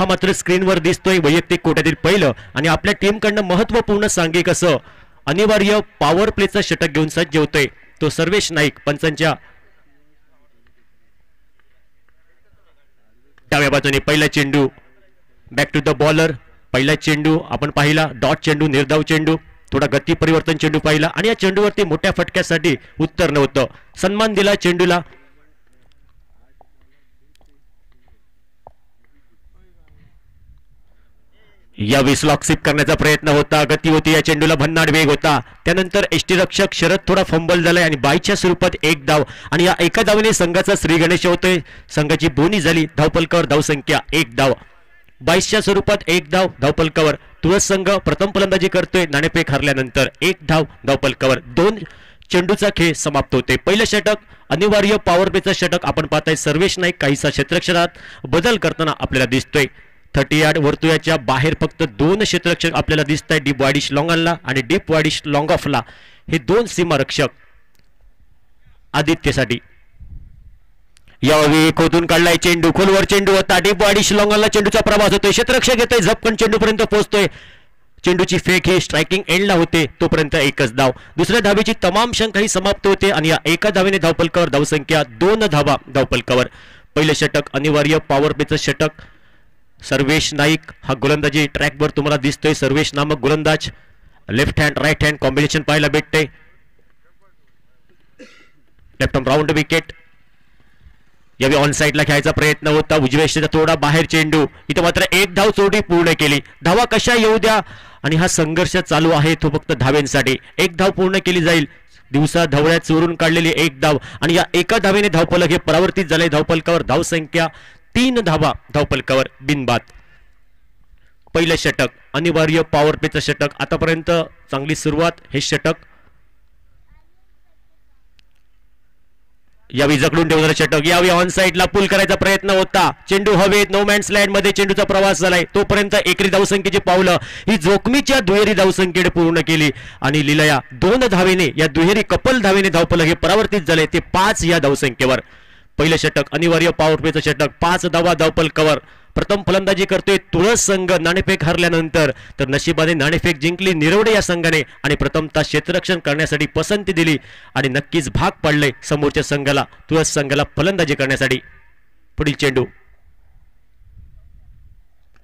हा मात्र स्क्रीनवर दिसतोय वैयक्तिक कोट्यातील पहिलं आणि आपल्या टीमकडनं महत्त्वपूर्ण सांघिक असं अनिवार्य पॉवर प्लेचं षटक घेऊन सज्ज होतोय तो सर्वेश नाईक. पंचांच्या डाव्या बाजूने पहिला चेंडू बॅक टू द बॉलर. पहिला चेंडू आपण पाहिला डॉट चेंडू, निर्धाव चेंडू, थोडा गती परिवर्तन चेंडू पाहिला आणि या चेंडूवरती मोठ्या फटक्यासाठी उत्तर नव्हतं. सन्मान दिला चेंडूला. यावेळी स्लॉक स्वीप करण्याचा प्रयत्न होता, गती होती, या चेंडूला भन्नाट वेग होता. त्यानंतर यष्टीरक्षक शरद थोडा फंबल झालाय आणि बाईच्या स्वरूपात एक धाव आणि या एका धावेने संघाचा श्री गणेश होतोय. संघाची बोनी झाली. धावफलकावर धावसंख्या 1 धाव. 22च्या स्वरूपात 1 धाव धावफलकावर. तुळस संघ प्रथम फलंदाजी करतोय नाणेफेक हरल्यानंतर 1 धाव धावफलकावर. 2 चेंडूचा खेळ समाप्त होते. पहिलं षटक अनिवार्य पॉवर प्लेचं षटक आपण पाहताय. सर्वेश नाईक काहीसा क्षेत्ररक्षणात बदल करताना आपल्याला दिसतोय. 30 यार्ड वर्तुळाच्या बाहेर फक्त 2 क्षेत्ररक्षक आपल्याला दिसत आहेत, डीप वायडिश लॉंग ऑनला आणि डीप वायडिश लॉंग ऑफला. हे 2 सीमारक्षक आदित्यसाठी. यावेळी खोदून काढलाय चेंडू, खोलवर चेंडू होता, डीप वायडिश लॉंग ऑनला चेंडूचा प्रवास होतोय, क्षेत्ररक्षक येतोय, झपकन चेंडूपर्यंत पोहोचतोय. चेंडूची फेक ही स्ट्रायकिंग एंडला होते तोपर्यंत 1च धाव. दुसऱ्या धावेची तमाम शंकाही समाप्त होते आणि या एका धावेने धावफलकावर धावसंख्या 2 धावा धावफलकावर. पहिलं षटक अनिवार्य पॉवर प्लेचं षटक. सर्वेश नाईक हा गोलंदाजी ट्रॅकवर तुम्हाला दिसतोय. सर्वेश नामक गोलंदाज left hand right hand combination पाहायला भेटते. Left arm round wicket. यावेळी ऑन साइडला खेळायचा प्रयत्न होता, उजव्या यष्टीचा थोडा बाहेर चेंडू. इथे मात्र 1 धाव चोरी पूर्ण केली. धावा कशा येऊ द्या आणि हा संघर्ष चालू आहे तो फक्त धावेंसाठी. 1 धाव पूर्ण केली जाईल. दिवसा धावळ्यात चोरून काढलेली 1 धाव आणि या एका धावेने धावफलक हे परावर्तित झाले. धावफलकावर धावसंख्या 3 धावा धावफलकावर बिनबाद. पहिलं षटक अनिवार्य पॉवर प्लेचं षटक. आतापर्यंत चांगली सुरुवात. हे षटक यावेळी जकडून ठेवणारं षटक. यावेळी ऑन साइडला पुल करायचा प्रयत्न होता, चेंडू हवेत, नो मॅन्स लँड मध्ये चेंडूचा प्रवास झालाय. तोपर्यंत एकरी धावसंख्येची पावलं ही जोखमीच्या दुहेरी धावसंख्येने पूर्ण केली आणि लिलया 2 धावेने या दुहेरी कपल धावेने धावफलक हे परावर्तित झाले ते 5 या धावसंख्येवर. पहिलं षटक अनिवार्य पॉवर प्लेचं षटक. 5 धावा धावफलकावर. प्रथम फलंदाजी करतोय तुळस संघ नाणेफेक हरल्यानंतर, तर नशिबाने नाणेफेक जिंकली निरवडे या संघाने आणि प्रथमतः क्षेत्ररक्षण करण्यासाठी पसंती दिली आणि नक्कीच भाग पडले समोरच्या संघाला, तुळस संघाला फलंदाजी करण्यासाठी. पुढील चेंडू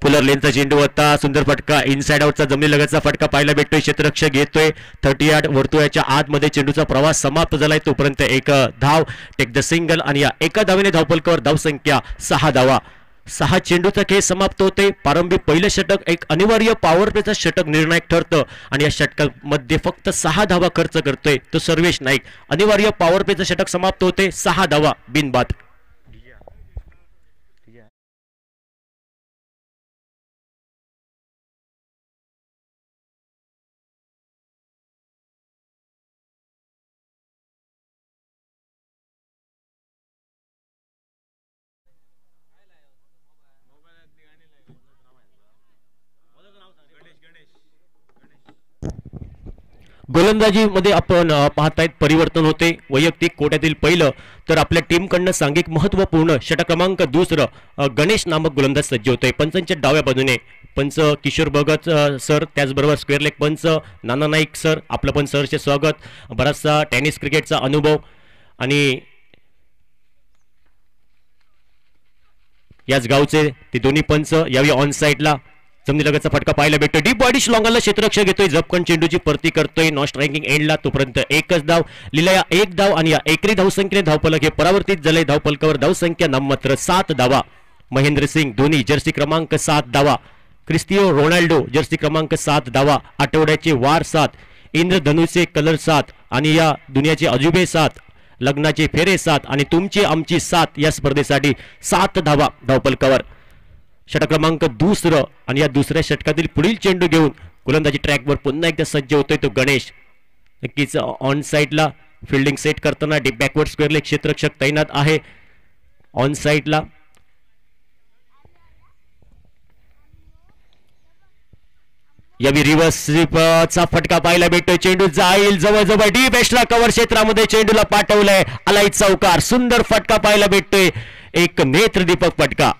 पुलर लेनचा चेंडू होता, सुंदर फटका, इनसाइड आउटचा जमिनीलगतचा फटका पाहायला भेटतोय. क्षेत्ररक्षक घेतोय 30 यार्ड वर्तुळाच्या आतमध्ये चेंडूचा प्रवास समाप्त झालाय तोपर्यंत 1 धाव. टेक द सिंगल आणि या एका धावेने धावफलकावर धावसंख्या 6 धावा. 6 चेंडूचा खेळ समाप्त होते. प्रारंभी पहिलं षटक एक अनिवार्य पॉवर प्लेचं षटक निर्णायक ठरतं आणि या षटकामध्ये फक्त 6 धावा खर्च करतोय तो सर्वेश नाईक. अनिवार्य पॉवर प्लेचं षटक समाप्त होते 6 धावा बिनबाद. गोलंदाजीमध्ये आपण पाहतायत परिवर्तन होते. वैयक्तिक कोट्यातील पहिलं तर आपल्या टीमकडनं सांघिक महत्वपूर्ण षटक क्रमांक 2 गणेश नामक गोलंदाज सज्ज होतोय. पंचांच्या डाव्या बाजूने पंच किशोर भगत सर, त्याचबरोबर स्क्वेअर लेग पंच नाना नाईक सर, आपलं पण सरचे स्वागत. बराचसा टेनिस क्रिकेटचा अनुभव आणि याच गावचे ते दोन्ही पंच. यावेळी ऑन साइडला जमिनीलगतचा फटका पाहायला भेटतोय. डीप बॉडीश लॉंगला क्षेत्ररक्षक घेतोय, झपकन चेंडूची परती करतोय. नॉन स्ट्रायकिंग एंडला तोपर्यंत 1च धाव. लिलया 1 धाव आणि या एकरी धावसंख्येने धावफलक हे परावर्तित झाले. धावफलकावर धावसंख्या नाममात्र 7 धावा. महेंद्र सिंग धोनी जर्सी क्रमांक 7 धावा. क्रिस्टियानो रोनाल्डो जर्सी क्रमांक 7 धावा. आठवड्याचे वार 7, इंद्रधनुचे कलर 7 आणि या दुनियाचे अजुबे 7, लग्नाचे फेरे 7 आणि तुमची आमची 7 या स्पर्धेसाठी 7 धावा धावफलकावर. षटक क्रमांक 2 आणि या दुसऱ्या षटकातील पुढील चेंडू घेऊन गोलंदाजी ट्रॅकवर पुन्हा एकदा सज्ज होतोय तो गणेश. नक्कीच ऑन साइडला फिल्डिंग सेट करताना डीप बॅकवर्ड स्क्वेअर लेग क्षेत्ररक्षक तैनात आहे. ऑन साइडला यावी रिव्हर्स स्वीपचा फटका पाहायला भेटतोय. चेंडू जाईल जवळजवळ डीप एक्स्ट्रा कव्हर क्षेत्रामध्ये चेंडूला पाठवलंय. आलाय चौकार. सुंदर फटका पाहायला भेटतोय. एक नेत्रदीपक फटका.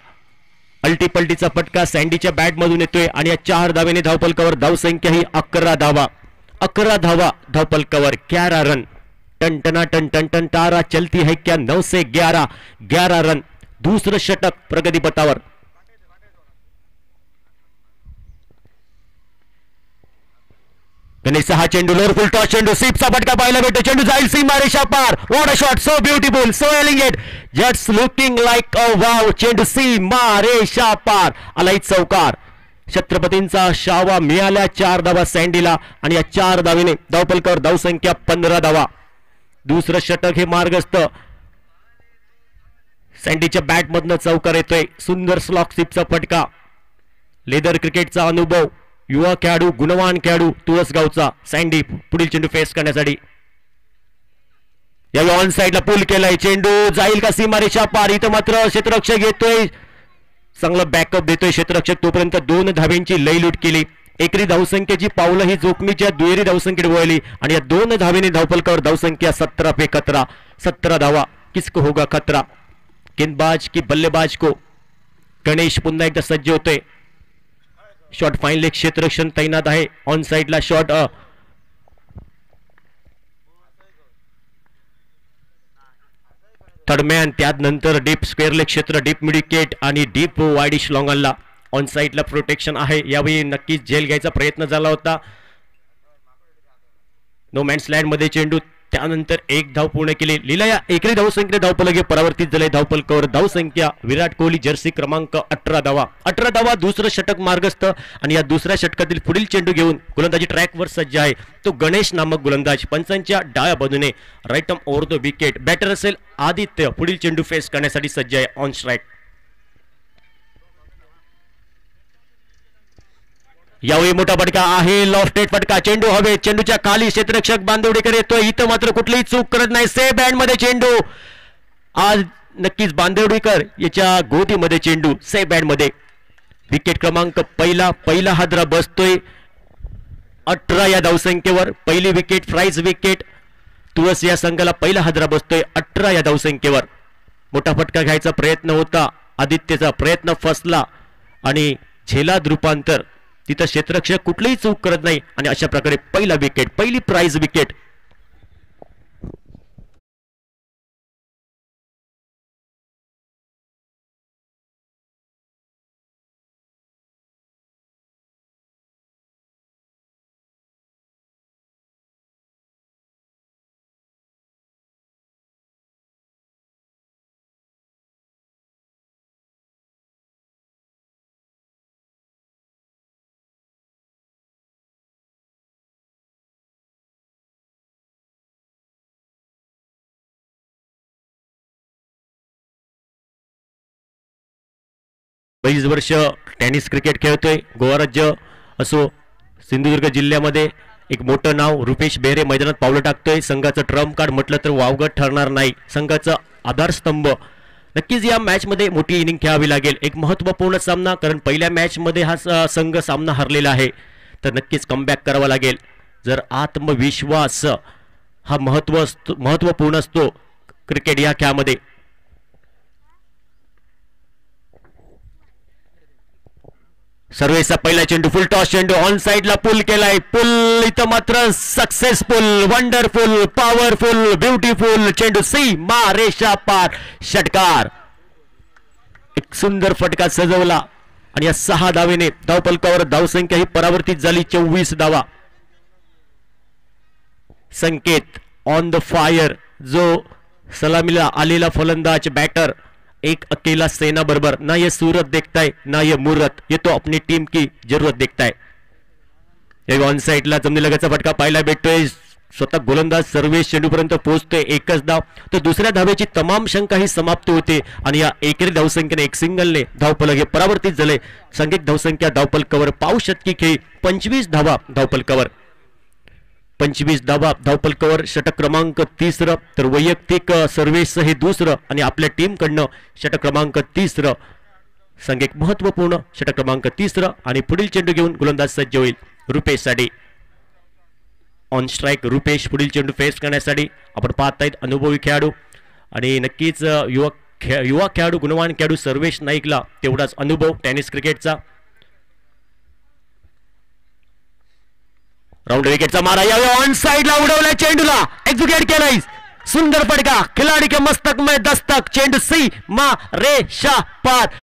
अल्टीपल्टीचा फटका सँडीच्या बॅट मधून येतोय आणि या 4 धावेने धावफलकावर धावसंख्या ही 11 धावा. 11 धावा धावफलकावर 11 रन. टन टना टन टन टन तारा चलती है क्या 9 से 11. 11 रन. दुसरं षटक प्रगतीपथावर. गणेश हा चेंडू लोअर फुल टॉस चेंडू सीपचा फटका पाहायला भेटतो. चेंडू जाईल सीमा रेषा पार. What a shot, so beautiful, so elegant, just looking like a wow. चेंडू सीमा रेषा पार. आलाय चौकार. छत्रपतींचा शावा मिळाल्या 4 धावा सँडीला आणि या 4 धावेने धावफलकावर धावसंख्या 15 धावा. दुसरं षटक हे मार्गस्थ. सँडीच्या बॅट मधनं चौकार येतोय. सुंदर स्लॉक सीपचा फटका. लेदर क्रिकेटचा अनुभव, युवा खेळाडू, गुणवान खेळाडू तुळसगावचा सँडी पुढील चेंडू फेस करण्यासाठी. या ऑन साइडला पुल केलाय. चेंडू जाईल का सीमारेषा पार. इथं मात्र क्षेत्ररक्षक येतोय, चांगला बॅकअप देतोय क्षेत्ररक्षक. तोपर्यंत 2 धावेंची लयलूट केली. एकरी धावसंख्येची पावलं ही जोखमीच्या दुहेरी धावसंख्येत वळली आणि या 2 धावेने धावफलकावर धावसंख्या 17 पे 11. 17 धावा. किसको होगा खतरा, गेंदबाज की बल्लेबाज को. गणेश पुन्हा एकदा सज्ज होतोय. शॉट फाईनल क्षेत्ररक्षण तैनात आहे. ऑन साइडला शॉट थर्डमॅन, त्यानंतर डीप स्क्वेअरले क्षेत्र, डीप मिडविकेट आणि डीप वाईडिश लॉंगनला. ऑन साइडला प्रोटेक्शन आहे. यावेळी नक्कीच झेल घ्यायचा प्रयत्न झाला होता. नो मॅन्स लँड मध्ये चेंडू, त्यानंतर 1 धाव पूर्ण केली. लीला या एकरी धावसंख्येने धावफलक परावर्तित झाले. धावफलकावर धावसंख्या विराट कोहली जर्सी क्रमांक 18 धावा. 18 धावा. दुसरं षटक मार्गस्थ आणि या दुसऱ्या षटकातील पुढील चेंडू घेऊन गोलंदाजी ट्रॅकवर सज्ज आहे. तो गणेश नामक गोलंदाज. पंचांच्या डाव्या बाजूने right arm over the wicket. Batter असेल आदित्य. पुढील चेंडू फेस करण्यासाठी सज्ज आहे. On strike. यावेळी मोठा फटका आहे. लॉफ्टेड फटका. चेंडू हवे. चेंडूच्या खाली क्षेत्ररक्षक बांदिवडेकर येतोय. इथं मात्र कुठलीही चूक करत नाही. सेफ बँड मध्ये चेंडू. आज नक्कीच बांदिवडेकर याच्या गोदीमध्ये चेंडू. सेफ बँड मध्ये. विकेट क्रमांक पहिला हादरा बसतोय 18 या धावसंख्येवर. पहिली विकेट, प्राइज विकेट. तुळस या संघाला पहिला हादरा बसतोय 18 या धावसंख्येवर. मोठा फटका घ्यायचा प्रयत्न होता. आदित्यचा प्रयत्न फसला आणि झेलात रूपांतर. तिथं क्षेत्ररक्षक कुठलीही चूक करत नाही आणि अशा प्रकारे पहिला विकेट, पहिली प्राइज विकेट. बरीच वर्ष टेनिस क्रिकेट खेळतोय. गोवा राज्य असो, सिंधुदुर्ग जिल्ह्यामध्ये एक मोठं नाव. रुपेश बेहरे मैदानात पावलं टाकतोय. संघाचं ट्रम्प कार्ड म्हटलं तर वावगं ठरणार नाही. संघाचा आधारस्तंभ. नक्कीच या मॅच मध्ये मोठी इनिंग खेळावी लागेल. एक महत्त्वपूर्ण सामना, कारण पहिल्या मॅच मध्ये हा संघ सामना हरलेला आहे. तर नक्कीच कमबॅक करावा लागेल. जर आत्मविश्वास हा महत्त्वपूर्ण असतो क्रिकेट या खेळामध्ये. सर्वेचा पहिला चेंडू, फुल टॉस चेंडू. ऑन साइडला पुल केलाय. पुल इथं मात्र सक्सेसफुल, वंडरफुल, पॉवरफुल, ब्युटिफुल. चेंडू सीमा रेषा पार. षटकार. एक सुंदर फटका सजवला आणि या 6 धावेने धावफलकावर धावसंख्या ही परावर्तित झाली 24 धावा. संकेत ऑन द फायर. जो सलामीला आलेला फलंदाज बॅटर, एक अकेला सेना बरबर. ना ये सूरत देखता है ना ये मूरत, ये तो अपनी टीम की जरूरत देखता है. ऑन साइडला जमिनी लगतचा फटका पाहायला भेटतोय. स्वतः गोलंदाज सर्वेश चेंडूपर्यंत पोहोचतोय. एकच धाव. तर दुसऱ्या धावेची तमाम शंका ही समाप्त होते आणि या एकेरी धावसंख्येने एक सिंगलने धावफलक हे परावर्तित झाले. सांघिक धावसंख्या धावफलकावर पाव शतकी खेळी 25 धावा धावफलकावर. 25 धावा धावफलकावर. षटक क्रमांक 3. तर वैयक्तिक सर्वेश हे दुसरं आणि आपल्या टीम कडनं षटक क्रमांक 3. संघ महत्वपूर्ण षटक क्रमांक 3 आणि पुढील चेंडू घेऊन गोलंदाज सज्ज होईल रुपेश साठी. ऑन स्ट्राइक रुपेश पुढील चेंडू फेस करण्यासाठी. आपण पाहतायत अनुभवी खेळाडू आणि नक्कीच युवक युवा खेळाडू गुणवान खेळाडू सर्वेश नाईकला तेवढाच अनुभव टेनिस क्रिकेटचा. राऊंड विकेटचा मारा यावेळी ऑन साइडला उडवला चेंडूला एक्झिक्यूट केलाय. सुंदर फटका खिलाडी के मस्तक में दस्तक चेंडू सी मा रेषा पार.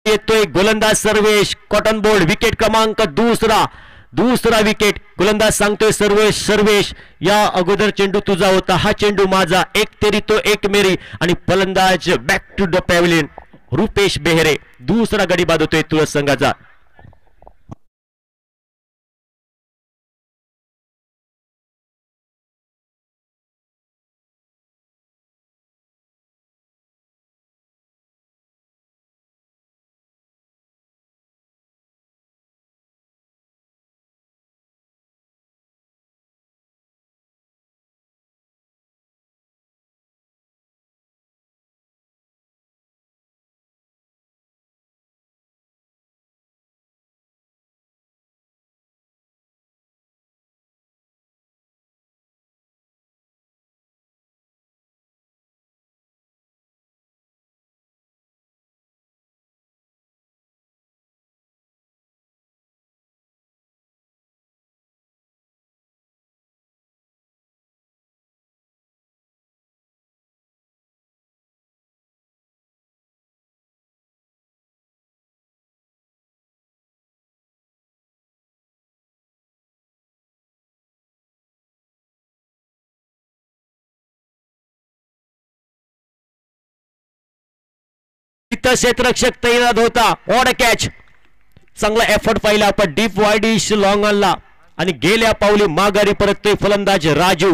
येतोय गोलंदाज सर्वेश कॉटन बोर्ड विकेट क्रमांक दुसरा विकेट. गोलंदाज सांगतोय सर्वेश या अगोदर चेंडू तुझा होता, हा चेंडू माझा, एक तेरी तो एक मेरी. आणि फलंदाज back to the pavilion Rupesh Behare दुसरा गडी बाद होतोय तुळस संघाचा. क्षेत्ररक्षक तैनात होता. ऑड कॅच चांगला एफर्ट पाहिला पण डीप वाईडिश लॉंग आणला आणि गेल्या पावली माघारी परततोय फलंदाज राजू.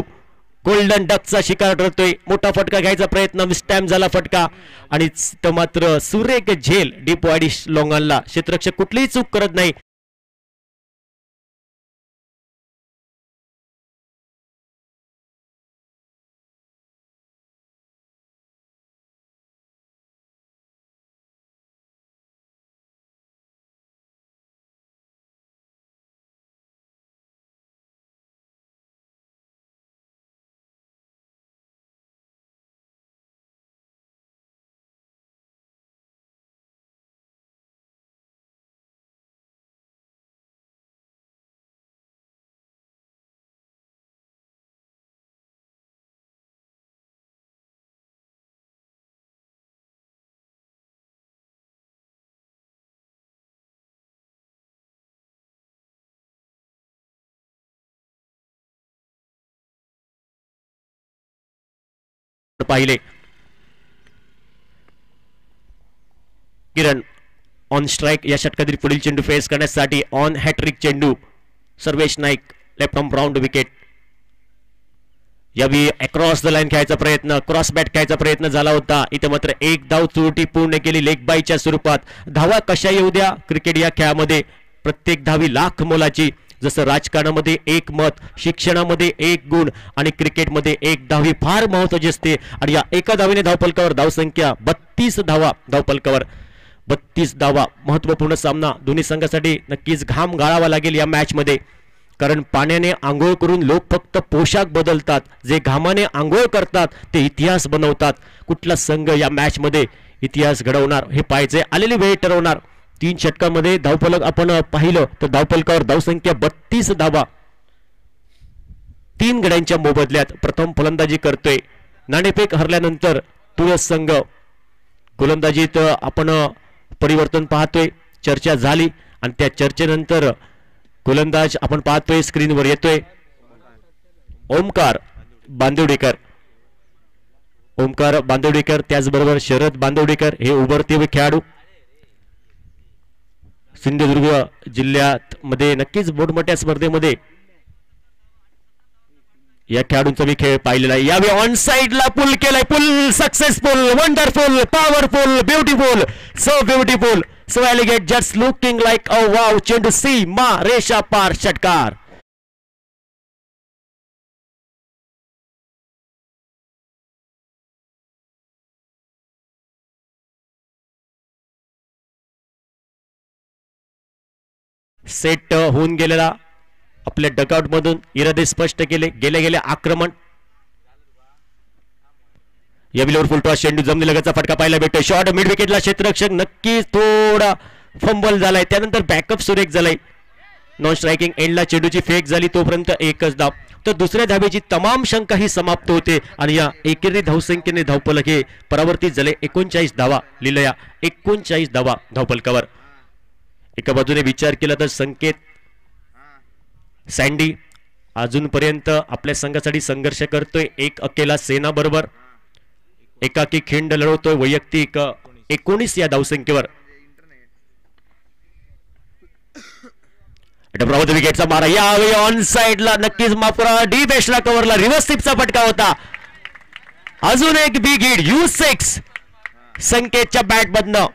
गोल्डन डकचा शिकार ठरतोय. मोठा फटका घ्यायचा प्रयत्न मिसटॅम्प झाला फटका आणि मात्र सुरेख झेल डीप वाईडिश लॉंग आणला. क्षेत्ररक्षक कुठलीही चूक करत नाही. पाहिले किरण ऑन स्ट्राइक या षटकातील पुढील चेंडू फेस करण्यासाठी ऑन हॅट्रिक चेंडू Sarvesh Naik left arm round wicket. यावेळी अक्रॉस द लाईन खेळायचा प्रयत्न क्रॉस बॅट खेळायचा प्रयत्न झाला होता. इथे मात्र एक धाव चोटी पूर्ण केली लेग बायच्या स्वरूपात. धावा कशा येऊ द्या क्रिकेट या खेळामध्ये प्रत्येक धावी लाख मोलाची. जसं राजकारणामध्ये एक मत, शिक्षणामध्ये एक गुण आणि क्रिकेटमध्ये एक धावी फार महत्त्वाची असते. आणि या एका धावीने धावफलकावर धावसंख्या 32 धावा. धावफलकावर 32 धावा. महत्त्वपूर्ण सामना दोन्ही संघासाठी नक्कीच घाम गाळावा लागेल या मॅच मध्ये. कारण पाण्याने आंघोळ करून लोक फक्त पोशाख बदलतात, जे घामाने आंघोळ करतात ते इतिहास बनवतात. कुठला संघ या मॅच मध्ये इतिहास घडवणार हे पाहायचे. आलेली वेळ ठरवणार. 3 षटकांमध्ये धावफलक आपण पाहिलं तर धावफलकावर धावसंख्या 32 धावा. 3 गड्यांच्या मोबदल्यात प्रथम फलंदाजी करतोय. नाणेफेक हरल्यानंतर तुळस संघ गोलंदाजीत आपण परिवर्तन पाहतोय. चर्चा झाली आणि त्या चर्चेनंतर गोलंदाज आपण पाहतोय स्क्रीनवर येतोय ओमकार बांदिवडेकर. ओमकार बांदिवडेकर त्याचबरोबर शरद बांदिवडेकर हे उभरते खेळाडू. सिंधुदुर्ग जिल्ह्यात मध्ये नक्कीच मोठमोठ्या स्पर्धेमध्ये या खेळाडूंचा मी खेळ पाहिलेला आहे. यावेळी ऑन साइडला पुल केलाय. Pull successful, wonderful, powerful, beautiful, so beautiful, so elegant, just looking like a wow. चेंडू सी मा रेषा पार, षटकार. सेट होऊन गेलेला आपल्या डकआउट मधून इरादे स्पष्ट केले. गेले गेले आक्रमण. या विलोवर फुलटॉस चेंडू जमनी लगतचा फटका पाहायला भेटतोय. शॉर्ट मिड विकेटला क्षेत्ररक्षक नक्कीच थोडा फंबल झालाय. त्यानंतर बॅकअप सुरेख झालाय. नॉन स्ट्रायकिंग एंडला चेंडूची फेक झाली तोपर्यंत एकच धाव. तर दुसऱ्या धावेची तमाम शंका ही समाप्त होते आणि या एकेरी धावसंख्येने धावफलक हे परावर्तित झाले. 39 धावा लिहिल्या. 39 धावा धावफलकावर. एका बाजूने विचार केला तर संकेत सँडी अजूनपर्यंत आपल्या संघासाठी संघर्ष करतोय. एक अकेला सेना बरोबर एकाकी खिंड लढवतोय वैयक्तिक 19 या धावसंख्येवर. विकेटचा मारा. यावेळी ऑन साइडला नक्कीच माफरा डीप एशला कव्हरला रिव्हर्स स्लिपचा फटका होता. अजून एक बिग हिट U6 संकेतच्या बॅट मधनं.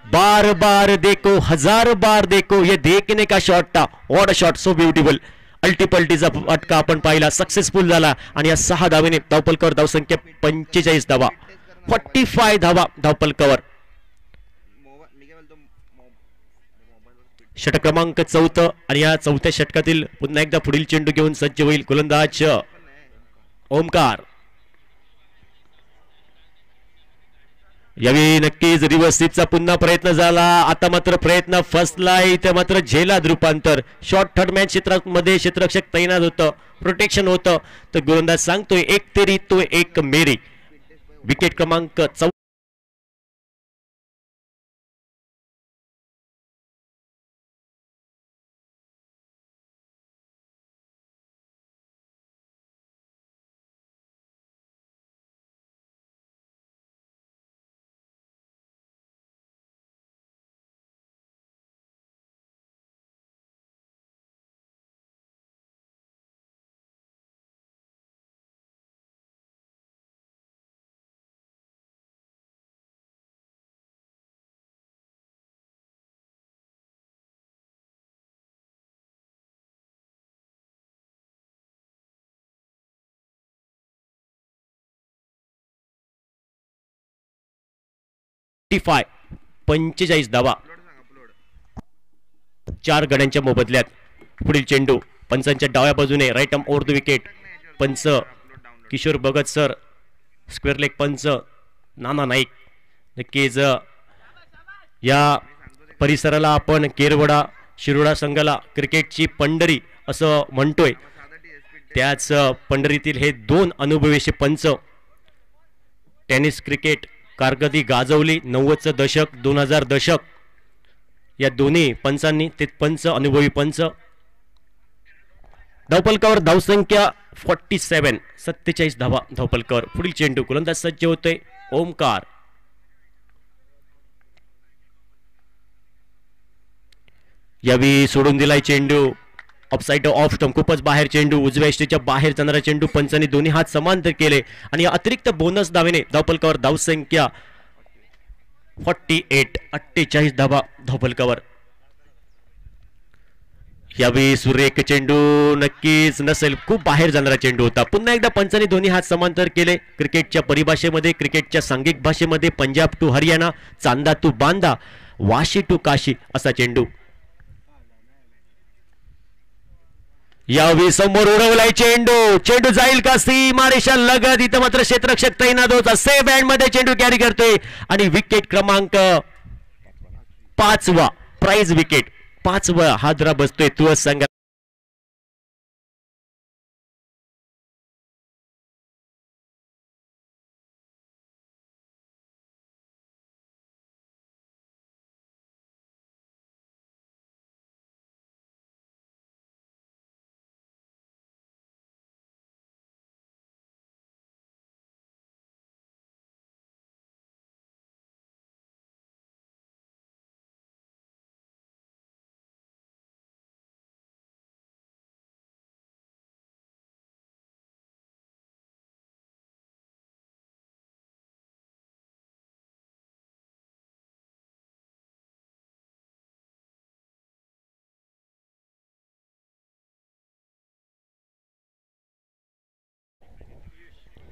बार बार देखो, हजार बार देखो, ये देखने का शॉट था. What a shot, so beautiful. अल्टीपल्टीचा फटका आपण पाहिला, सक्सेसफुल झाला आणि या 6 धावेने धावपलकावर धावसंख्या 45 धावा, 45 धावा धावपलकावर. षटक क्रमांक 4 आणि या 4थ्या षटकातील पुन्हा एकदा पुढील चेंडू घेऊन सज्ज होईल गोलंदाज ओमकार. यावेळी नक्कीच रिव्हर्स स्वीपचा पुन्हा प्रयत्न झाला. आता मात्र प्रयत्न फसलाय. इथे मात्र झेलात रूपांतर. शॉर्ट थर्ड मॅच क्षेत्रामध्ये क्षेत्ररक्षक तैनात होतं, प्रोटेक्शन होतं. तर गोलंदाज सांगतोय एक तेरी तो एक मेरी. विकेट क्रमांक 4. फाय 45 धावा 4 गड्यांच्या मोबदल्यात. पुढील चेंडू पंचांच्या डाव्या बाजूने right arm over the wicket. पंच Kishore Bhagat sir, square leg पंच नाना नाईक. नक्कीच या परिसराला आपण केरवडा शिरोडा संघाला क्रिकेटची पंढरी असं म्हणतोय. त्याच पंढरीतील हे 2 अनुभवी पंच टेनिस क्रिकेट कारकिर्दी गाजवली. 90चं दशक, 2000 दशक या दोन्ही पंचांनी ते पंच अनुभवी पंच. धावपलकावर धावसंख्या 47, 47 धावा धावपलकावर. पुढील चेंडू गोलंदाज सज्ज होतोय ओमकार. यावेळी सोडून दिलाय चेंडू ऑफसाइड ऑफ स्टंप. खूपच बाहेर चेंडू, उजव्या यष्टीच्या बाहेर जाणारा चेंडू. पंचांनी दोन्ही हात समांतर केले आणि अतिरिक्त बोनस धावेने धावपलकावर धावसंख्या 48, 48 धावा धावपलकावर. यावेळी सुरेख चेंडू नक्कीच नसेल, खूप बाहेर जाणारा चेंडू होता. पुन्हा एकदा पंचांनी दोन्ही हात समांतर केले. क्रिकेटच्या परिभाषेमध्ये, क्रिकेटच्या सांघिक भाषेमध्ये Punjab to Haryana, Chanda to Banda, Vashi to Kashi असा चेंडू. यावेळी समोर उडवलाय चेंडू. चेंडू जाईल का सीमारेषा लगत. इथं मात्र क्षेत्ररक्षक तैनात होता. सेफ हँड मध्ये चेंडू कॅरी करतोय आणि विकेट क्रमांक 5वा, प्राइज विकेट 5वा हादरा बसतोय तुळस संघ.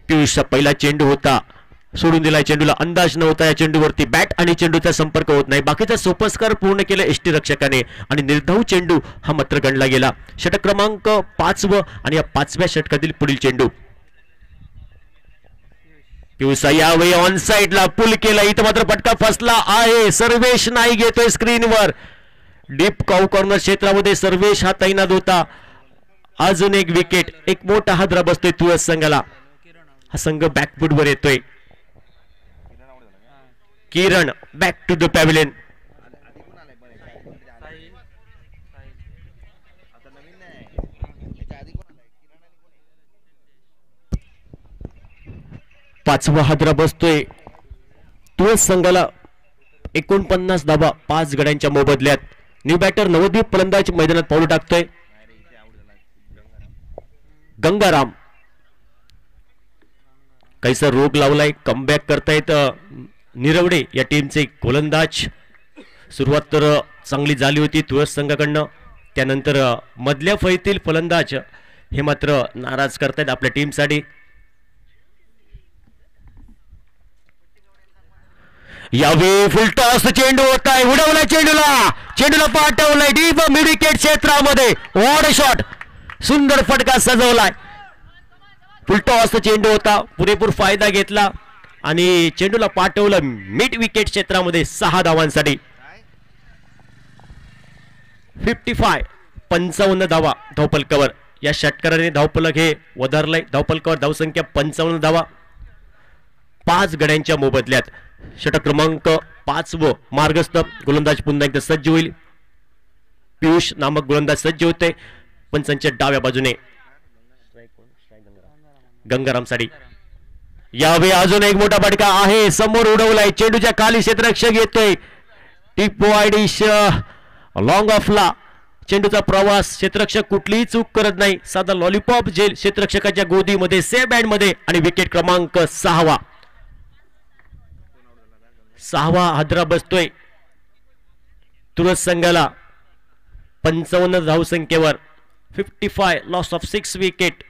पियुषचा पहिला चेंडू होता, सोडून दिलाय चेंडूला. अंदाज नव्हता या चेंडूवरती. बॅट आणि चेंडूचा संपर्क होत नाही. बाकीचा सोपस्कार पूर्ण केलं यष्टीरक्षकाने आणि निर्धाव चेंडू हा मात्र गणला गेला. षटक क्रमांक 5 आणि या 5व्या षटकातील पुढील चेंडू. पियुष यावेळी ऑन साइडला पुल केला. इथं मात्र फटका फसला आहे. सर्वेश नाही घेतोय स्क्रीनवर. डीप कॉर्नर क्षेत्रामध्ये सर्वेश हा तैनात होता. अजून एक विकेट. एक मोठा हादरा बसतोय तुळस संघाला. हा संघ बॅकफुट वर येतोय. किरण बॅक टू द पॅव्हिलियन. पाचवा हादरा बसतोय तुळस संघाला. 49 धावा 5 गड्यांच्या मोबदल्यात. न्यू बॅटर नवद्वीप फलंदाज मैदानात पाऊल टाकतोय. गंगाराम काहीसा रोग लावलाय. कमबॅक करतायत निरवडे या टीमचे गोलंदाज. सुरुवात तर चांगली झाली होती तुळस संघाकडनं. त्यानंतर मधल्या फळीतील फलंदाज हे मात्र नाराज करतायत आपल्या टीमसाठी. यावेळी फुल टॉस चेंडू होत आहे. उडवलाय चेंडूला पाठवलाय डीप मिड विकेट क्षेत्रामध्ये. वॉड शॉट, सुंदर फटका सजवलाय. फुल टॉस चेंडू होता. पुरेपूर फायदा घेतला आणि चेंडूला पाठवलं मिड विकेट क्षेत्रामध्ये 6 धावांसाठी. 55 धावा धावफलकावर. या षटकाराने धावफलक हे वधारलंय. धावफलकावर धावसंख्या 55 धावा 5 गड्यांच्या मोबदल्यात. षटक क्रमांक 5 मार्गस्थ. गोलंदाज पुन्हा एकदा सज्ज होईल. पियुष नामक गोलंदाज सज्ज होते पंचांच्या डाव्या बाजूने गंगारामसाठी. यावेळी अजून एक मोठा फटका आहे. समोर उडवलाय चेंडूच्या खाली क्षेत्ररक्षक येतोय. टिप वाईडिश लॉंग ऑफला चेंडूचा प्रवास. क्षेत्ररक्षक कुठलीही चूक करत नाही. साधा लॉलीपॉप जेल क्षेत्ररक्षकाच्या गोदीमध्ये सेफ बँड मध्ये. आणि विकेट क्रमांक 6. 6वा हादरा बसतोय तुळस संघाला 55 धावसंख्येवर. 55 लॉस ऑफ 6 विकेट.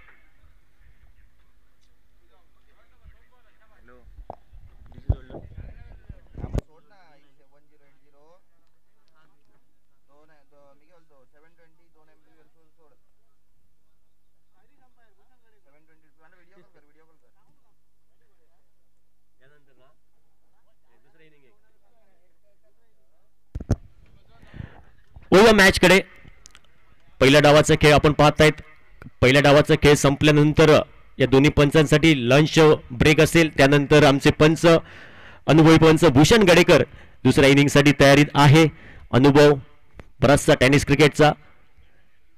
मॅच कडे पहिल्या डावाचा खेळ आपण पाहतायत. पहिल्या डावाचा खेळ संपल्यानंतर या दोन्ही पंचांसाठी लंच ब्रेक असेल. त्यानंतर आमचे पंच अनुभवी पंच भूषण गडेकर दुसऱ्या इनिंगसाठी तयारीत आहे. अनुभव बराचसा टेनिस क्रिकेटचा.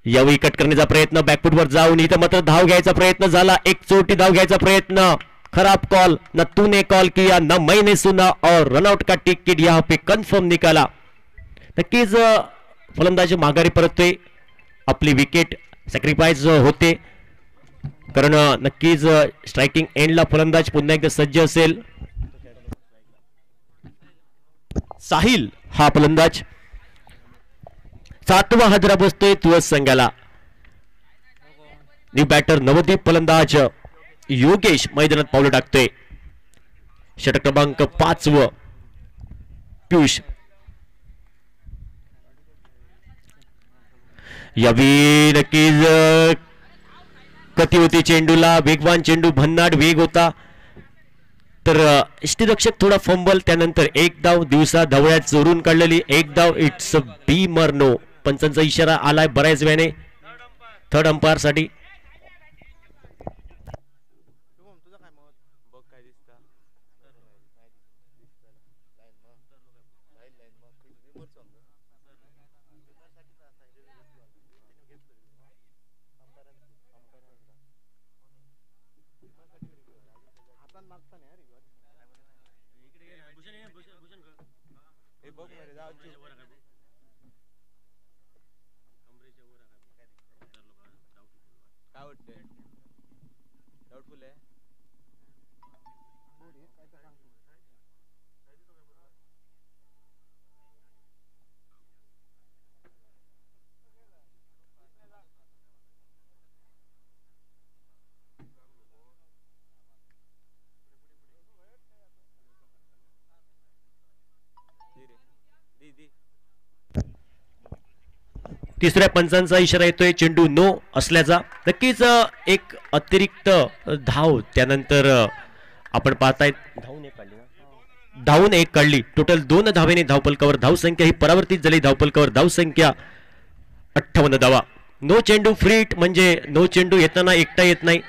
यावेळी कट करण्याचा प्रयत्न बॅकफुटवर जाऊन इथं मात्र धाव घ्यायचा प्रयत्न झाला. एक चोटी धाव घ्यायचा प्रयत्न. खराब कॉल. न तूने कॉल किया न मैंने सुना और रनआउट का टिकट यहाँ पे कन्फर्म निकाला. नक्कीच फलंदाज माघारी परततोय. आपली विकेट सॅक्रिफाईस होते कारण नक्कीच स्ट्रायकिंग एंडला फलंदाज पुन्हा एकदा सज्ज असेल. साहिल हा फलंदाज. 7वा हादरा बसतोय तुळस संघाला. न्यू बॅटर नवदीप फलंदाज योगेश मैदानात पावलं टाकतोय. षटक क्रमांक 5 पियुष. यावी नक्कीच गती होती चेंडूला. वेगवान चेंडू. भन्नाट वेग होता. तर यष्टीरक्षक थोडा फंबल. त्यानंतर एक धाव. दिवसा धवळ्यात चोरून काढलेली एक धाव. इट्स अ बी मर नो. पंचांचा इशारा आलाय बऱ्याच वेळाने थर्ड अंपायर साठी. तिसऱ्या पंचांचा इशारा येतोय चेंडू नो असल्याचा. नक्कीच एक अतिरिक्त धाव त्यानंतर आपण पाहतायत धावून एक काढली. टोटल 2 धावेने धावपलकावर धावसंख्या ही परावर्तित झाली. धावपलकावर धावसंख्या 58 धावा. नो चेंडू फ्रीट म्हणजे नो चेंडू येताना एकटा येत नाही.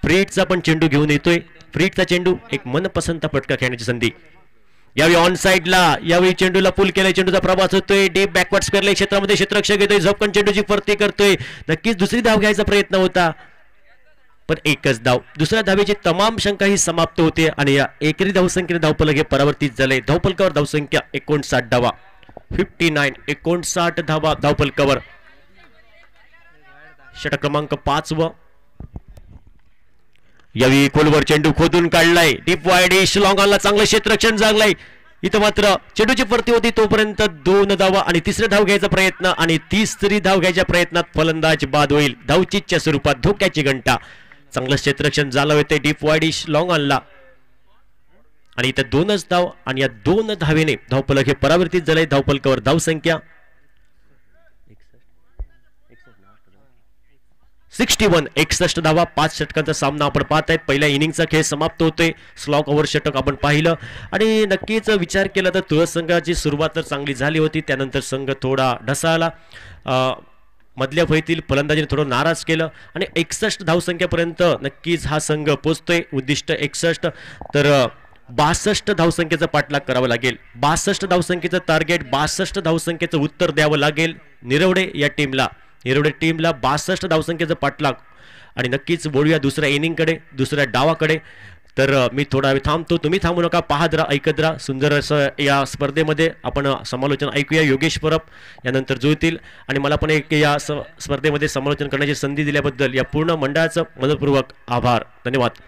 फ्रीटचा पण चेंडू घेऊन येतोय. फ्रीटचा चेंडू एक मनपसंत फटका खेळण्याची संधी. यावेळी ऑन साइडला यावेळी चेंडूला पुल केलाय. चेंडूचा प्रवास होतोय. डीप बॅकवर्ड स्क्वेअरला क्षेत्रामध्ये क्षेत्ररक्षक येतोय. झपकन चेंडूची परती करतोय. नक्कीच दुसरी धाव घ्यायचा प्रयत्न होता पण एकच धाव. दुसऱ्या धावेची तमाम शंका ही समाप्त होते आणि या एकरी धावसंख्येने धावफलक हे परावर्तित झाले. धावफलकावर धावसंख्या 59 धावा. 59 धावा धावफलकावर. षटक क्रमांक 5 व यावेळी खोलवर चेंडू खोदून काढलाय. डीप वाईड इश लॉंग ऑनला चांगलं क्षेत्ररक्षण जागलंय. इथं मात्र चेंडूची परती होती तोपर्यंत 2 धावा आणि तिसऱ्या धाव घ्यायचा प्रयत्न आणि तिसरी धाव घ्यायच्या प्रयत्नात फलंदाज बाद होईल. धावचीच्या स्वरूपात धोक्याची घंटा. चांगलं क्षेत्ररक्षण झालं होते डीप वाईड इश लॉंग ऑनला आणि इथं 2च धाव आणि या 2 धावेने धावफलक हे परावर्तित झाले. धावफलकावर धावसंख्या 61 धावा. 5 षटकांचा सामना आपण पाहतायत. पहिल्या इनिंगचा खेळ समाप्त होतोय. स्लॉग ओव्हर षटक आपण पाहिलं आणि नक्कीच विचार केला तर तुळस संघाची सुरुवात तर चांगली झाली होती. त्यानंतर संघ थोडा ढसाळला. मधल्या फळीतील फलंदाजीने थोडं नाराज केलं आणि 61 धावसंख्येपर्यंत नक्कीच हा संघ पोचतोय. उद्दिष्ट 61 तर 62 धावसंख्येचा पाठलाग करावा लागेल. 62 धावसंख्येचं टार्गेट 62 धावसंख्येचं उत्तर द्यावं लागेल निरवडे या टीमला. निरवडे टीमला 62 धावसंख्येचं पाठलाग आणि नक्कीच बोलूया दुसऱ्या इनिंगकडे दुसऱ्या डावाकडे. तर मी थोडा वेळ थांबतो. तुम्ही थांबू नका. पाहत राहा ऐकत राहा. सुंदर असं या स्पर्धेमध्ये आपण समालोचन ऐकूया. योगेश परब यानंतर जुळतील आणि मला पण एक या स्पर्धेमध्ये समालोचन करण्याची संधी दिल्याबद्दल या पूर्ण मंडळाचं मनपूर्वक आभार. धन्यवाद.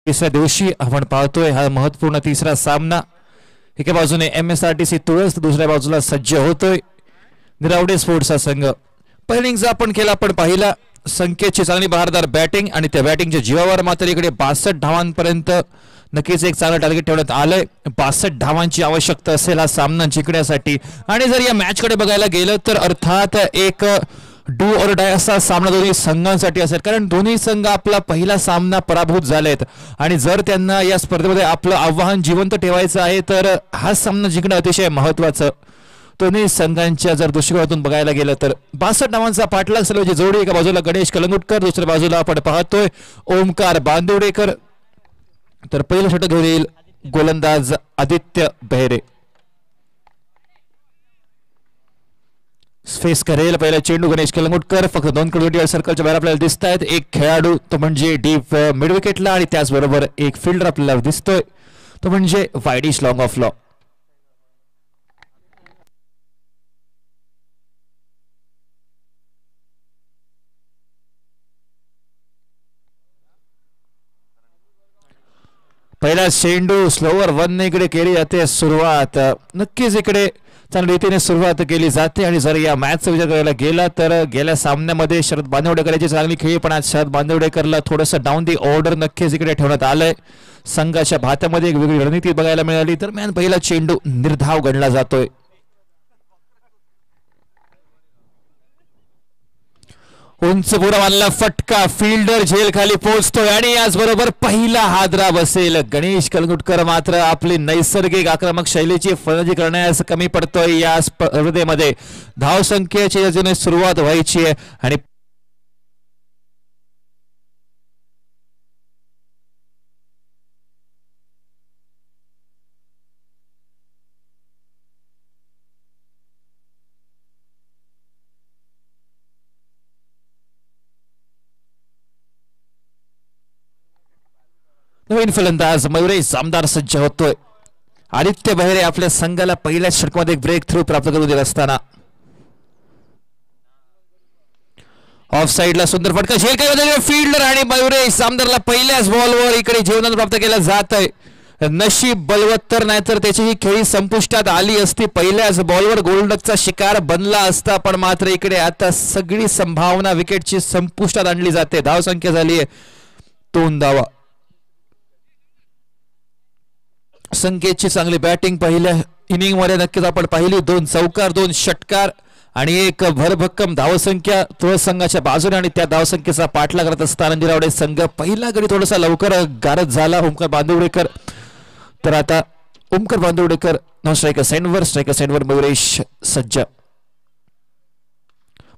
तिसऱ्या दिवशी आपण पाहतोय हा महत्वपूर्ण तिसरा सामना. एका बाजूने MSRTC तुळस दुसऱ्या बाजूला सज्ज होतोय निरावडे स्पोर्ट्सचा संघ पहिला इनिंग्स आपण केला, पण पाहिला संकेतची चांगली बहारदार बॅटिंग आणि त्या बॅटिंगच्या जीवावर मात्र इकडे 62 धावांपर्यंत नक्कीच एक चांगलं टार्गेट ठेवण्यात आलंय. 62 धावांची आवश्यकता असेल हा सामना जिंकण्यासाठी. आणि जर या मॅच कडे बघायला गेलं तर अर्थात एक डू ऑर डाय असा सामना दोन्ही संघांसाठी असेल, कारण दोन्ही संघ आपला पहिला सामना पराभूत झालेत आणि जर त्यांना या स्पर्धेमध्ये आपलं आव्हान जिवंत ठेवायचं आहे तर हा सामना जिंकणं अतिशय महत्वाचं. दोन्ही संघांच्या जर दृष्टिकोनातून बघायला गेलं तर 62 धावांचा पाठलाग सलवाची जोडी, एका बाजूला गणेश कलंगुटकर, दुसऱ्या बाजूला आपण पाहतोय ओमकार बांदिवडेकर. तर पहिलं षटक घेऊन येईल गोलंदाज आदित्य बेहरे. फेस करेल पहिला चेंडू गणेश कलंगुटकर. फक्त 2 कडे सर्कलच्या बाहेर आपल्याला दिसत आहेत. एक खेळाडू तो म्हणजे डीप मिड विकेटला आणि त्याचबरोबर एक फिल्डर आपल्याला दिसतोय तो म्हणजे वायडिश लॉंग ऑफ लॉ. पहिला चेंडू स्लोवर 1 इकडे केली जाते सुरुवात. नक्कीच इकडे चांगल्या रीतीने सुरुवात केली जाते. आणि जर या मॅचचा विचार करायला गेला तर गेल्या सामन्यामध्ये शरद बांदिवडेकरची चांगली खेळी, पण आज शरद बांदिवडेकरला थोडंसं डाऊन दी ऑर्डर नक्कीच इकडे ठेवण्यात आलंय. संघाच्या भात्यामध्ये एक वेगळी रणनीती बघायला मिळाली. दरम्यान पहिला चेंडू निर्धाव गणला जातोय. उंच पुढे मारला फटका, फिल्डर झेल खाली पोहोचतोय आणि याचबरोबर पहिला हादरा बसेल. गणेश कलंगुटकर मात्र आपली नैसर्गिक आक्रमक शैलीची फलंदाजी करण्यास कमी पडतोय या स्पर्धेमध्ये. धावसंख्येची सुरुवात व्हायची आहे आणि 9 फलंदाज मयुरेश जामदार सज्ज होतोय. आदित्य बेहरे आपल्या संघाला पहिल्या षटकामध्ये ब्रेक थ्रू प्राप्त करू देत असताना ऑफ साइडला सुंदर फटका झेल काय फिल्डर आणि मयुरेश जामदारला पहिल्याच बॉलवर इकडे जीवनानं प्राप्त केलं जात आहे. नशीब बलवत्तर नाही तर त्याची ही खेळी संपुष्टात आली असती. पहिल्याच बॉलवर गोलंदाजचा शिकार बनला असता, पण मात्र इकडे आता सगळी संभावना विकेटची संपुष्टात आणली जाते. धावसंख्या झाली आहे 2 धावा. संकेतची चांगली बॅटिंग पहिल्या इनिंग मध्ये नक्कीच आपण पाहिली. 2 चौकार 2 षटकार आणि एक भरभक्कम धावसंख्या तुळस संघाच्या बाजूने आणि त्या धावसंख्येचा पाठलाग करत असताना निरावडे संघ पहिला गडी थोडासा लवकर गारद झाला. ओमकार बांदिवडेकर तर आता ओमकार बांदिवडेकर नॉन स्ट्रायकर साइडवर मयुरेश सज्ज.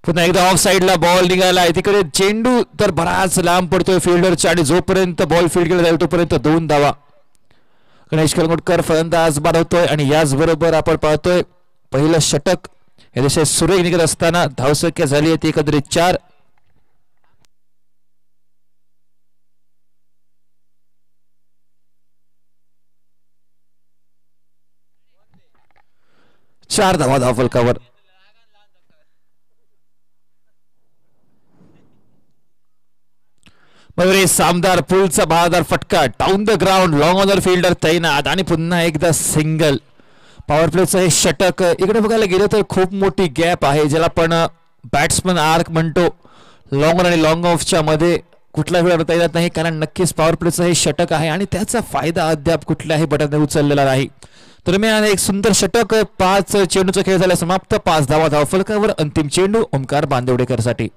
पुन्हा एकदा ऑफ साइडला बॉल निघाला. तिकडे चेंडू तर बराच लांब पडतोय फिल्डरच्या आणि जोपर्यंत बॉल फील्ड केला जाईल तोपर्यंत 2 धावा. गणेश कलंगुटकर फलंदाज बाद होतोय आणि याचबरोबर आपण पाहतोय पहिलं षटक हे दिशेने सुरेख निघत असताना धावसंख्या झाली आहे ती एकंदरीत 4. धावा धावफलकावर. मयुरेश सामदार पुलचा बहादार फटका down the ground long on the fielder तैनात आणि पुन्हा एकदा सिंगल. पॉवर प्लेचं हे षटक इकडे बघायला गेलं तर खूप मोठी गॅप आहे ज्याला आपण बॅट्समन आर्क म्हणतो. लॉंग ऑन आणि लॉंग ऑफच्या मध्ये कुठला वेळ आणता येत नाही, कारण नक्कीच पॉवर प्लेचं हे षटक आहे आणि त्याचा फायदा अद्याप कुठल्याही बटनाने उचललेला नाही. दरम्यान एक सुंदर षटक. 5 चेंडूचा खेळ झाला समाप्त. 5 धावा धावफलकावर. अंतिम चेंडू ओमकार बांदिवडेकर साठी.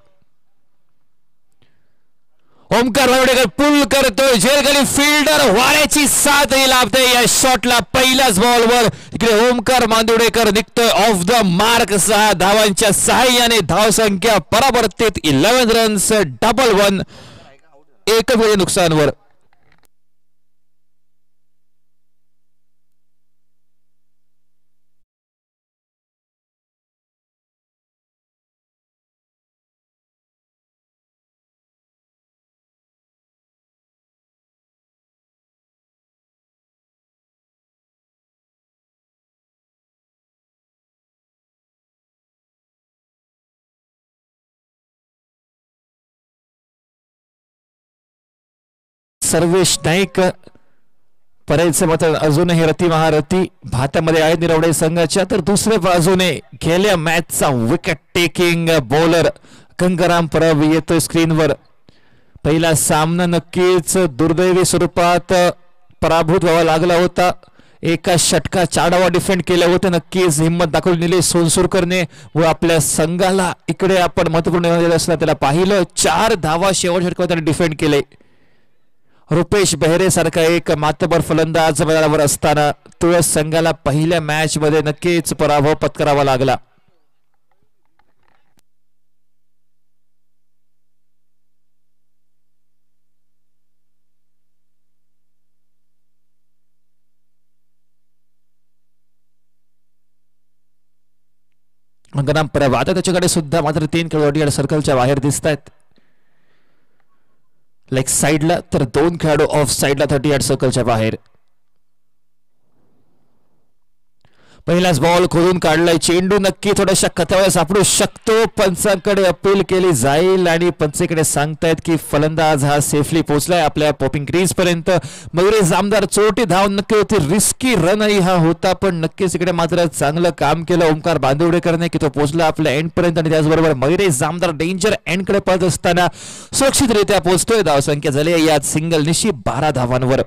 ओमकार बांदिवडेकर पुल करतोय झेलखाली फिल्डर वाऱ्याची साथ लाभते या शॉटला. पहिल्याच बॉलवर इकडे ओमकार बांदिवडेकर निघतोय ऑफ द मार्क. 6 धावांच्या सहाय्याने धावसंख्या परावर्तित 11 रन्स 1-1 एकच नुकसानवर. सर्वेश नाईक परेलचे मात्र अजूनही रती महारथी भातामध्ये आहेत निरवडे संघाच्या. तर दुसऱ्या बाजूने गेल्या मॅचचा wicket taking bowler Gangaram Parab येतोय स्क्रीनवर. पहिला सामना नक्कीच दुर्दैवी स्वरूपात पराभूत व्हावा लागला होता. एका षटका 4 डावा डिफेंड केले होते. नक्कीच हिंमत दाखवली निलेश सोनसुरकरने व आपल्या संघाला इकडे आपण महत्वपूर्ण असताना त्याला पाहिलं. 4 धावा शेवट षटकावर त्याने डिफेंड केले. रुपेश बेहरे सारखा एक मातबर फलंदाज मैदानावर असताना तुळस संघाला पहिल्या मॅच मध्ये नक्कीच पराभव पत्करावा लागला. गंगाराम परब आता त्याच्याकडे सुद्धा मात्र 3 खेळाडू सर्कलच्या बाहेर दिसत आहेत. लेग साइडला तर 2 खेळाडू ऑफ साइडला 38 सर्कलच्या बाहेर. पहिलाच बॉल खोदून काढलाय. चेंडू नक्की थोड्याशा कथावर सापडू शकतो. पंचांकडे अपील केली जाईल आणि पंचेकडे सांगतायत की फलंदाज हा सेफली पोहोचलाय आपल्या पॉपिंग क्रीज पर्यंत. मयुरेश जामदार चोरटी धाव नक्की होती. रिस्की रनही हा होता पण नक्कीच इकडे मात्र चांगलं काम केलं ओमकार बांदिवडेकरने की तो पोहोचला आपल्या एंड पर्यंत. आणि त्याचबरोबर मयुरेश जामदार डेंजर एंड कडे पळत असताना सुरक्षितरित्या पोहोचतोय. धावसंख्या झाली यात सिंगल निशी 12 धावांवर.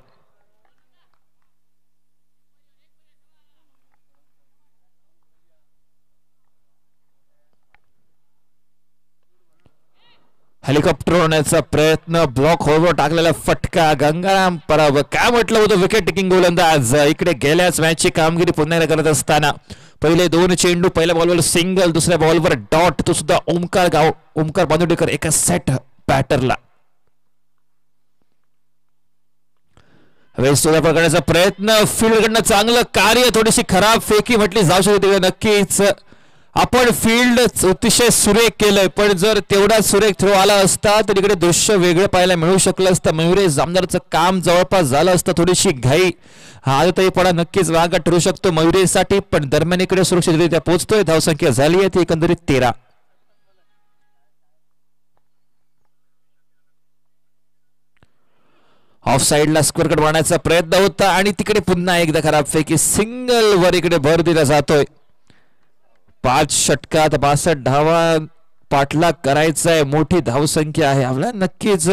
हेलिकॉप्टर होण्याचा प्रयत्न ब्लॉक होवर टाकलेला फटका. गंगाराम परब काय म्हटलं होतं विकेट टेकिंग गोलंदाज इकडे गेल्याच मॅचची कामगिरी पुन्हा एकदा करत असताना पहिले 2 चेंडू पहिल्या बॉलवर सिंगल दुसऱ्या बॉलवर डॉट तो सुद्धा ओमकार बांदिवडेकर एका सेट बॅटरला. करण्याचा प्रयत्न फील्डकडनं चांगलं कार्य. थोडीशी खराब फेकी म्हटली जाऊ शकते. नक्कीच आपण फील्ड अतिशय सुरेख केलंय पण जर तेवढा सुरेख थ्रो आला असता तर इकडे दृश्य वेगळं पाहायला मिळू शकलं असतं. मयुरेश जामदारचं काम जवळपास झालं असतं. थोडीशी घाई हालतहीपणा नक्कीच वागा ठरू शकतो मयुरेशसाठी पण दरम्यान इकडे सुरक्षितरित्या पोहोचतोय. धावसंख्या झाली आहे ती एकंदरीत 13. ऑफ साइडला स्क्वेअर कट मारण्याचा प्रयत्न होता आणि तिकडे पुन्हा एकदा खराब फेकी. सिंगल वर इकडे भर दिला जातोय. 5 षटकात 62 धावा पाठलाग करायचा आहे. मोठी धावसंख्या आहे आपल्याला. नक्कीच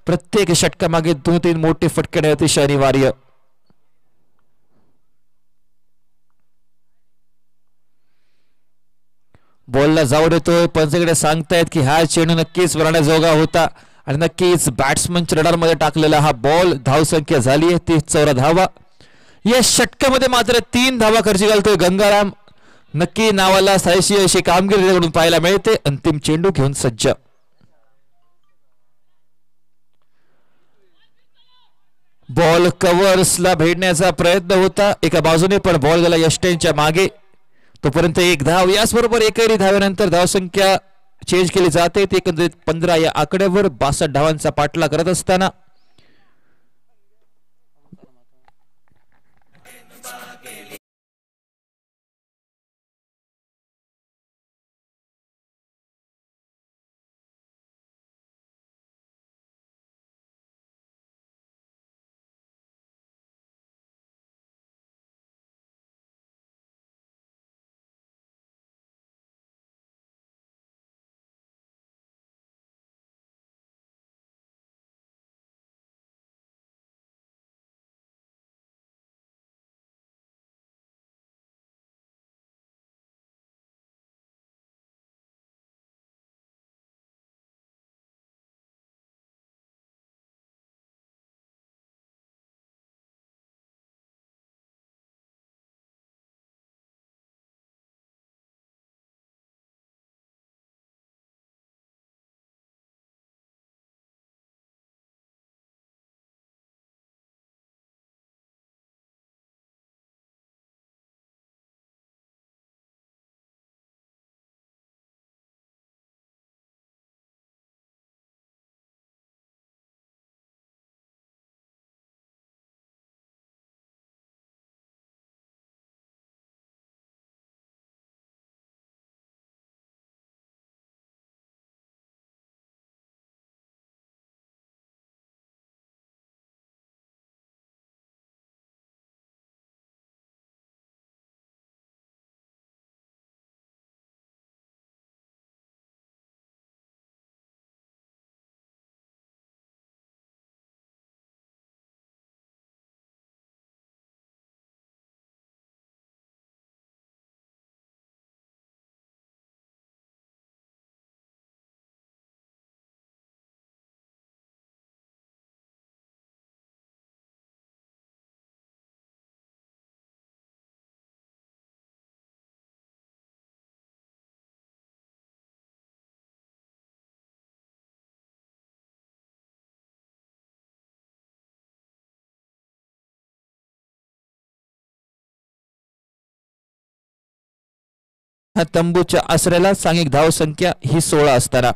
प्रत्येक षटकामागे 2-3 मोठे फटके अतिशय अनिवार्य. बॉलला जाऊ देतोय. पंचकडे सांगतायत की हा चेंडू नक्कीच वरण्याजोगा होता आणि नक्कीच बॅट्समनच्या रडारमध्ये टाकलेला हा बॉल. धावसंख्या झाली आहे 14 धावा. या षटकामध्ये मात्र 3 धावा खर्ची घालतोय गंगाराम. नक्की नावाला सायशी अशी कामगिरी त्याच्याकडून पाहायला मिळते. अंतिम चेंडू घेऊन सज्ज. बॉल कव्हर्सला भेटण्याचा प्रयत्न होता एका बाजूने पण बॉल गेला यष्टेंच्या मागे. तोपर्यंत 1 धाव. याचबरोबर एकही धाव्यानंतर धावसंख्या चेंज केली जाते. ते एकंदरीत 15 या आकड्यावर 62 धावांचा पाठला करत असताना तंबूच्या आसऱ्याला सांघिक धाव संख्या ही 16 असताना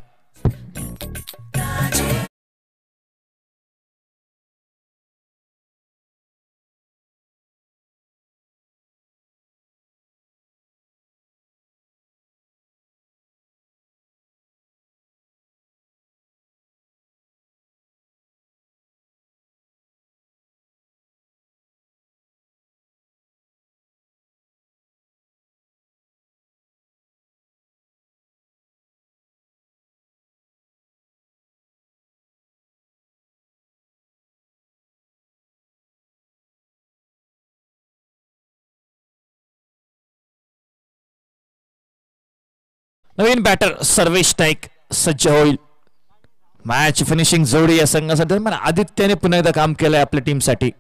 नवीन बॅटर सर्वेश नाईक सज्ज होईल. मॅच फिनिशिंग जोडी या संघासाठी पण आदित्यने पुन्हा एकदा काम केलंय आपल्या टीमसाठी.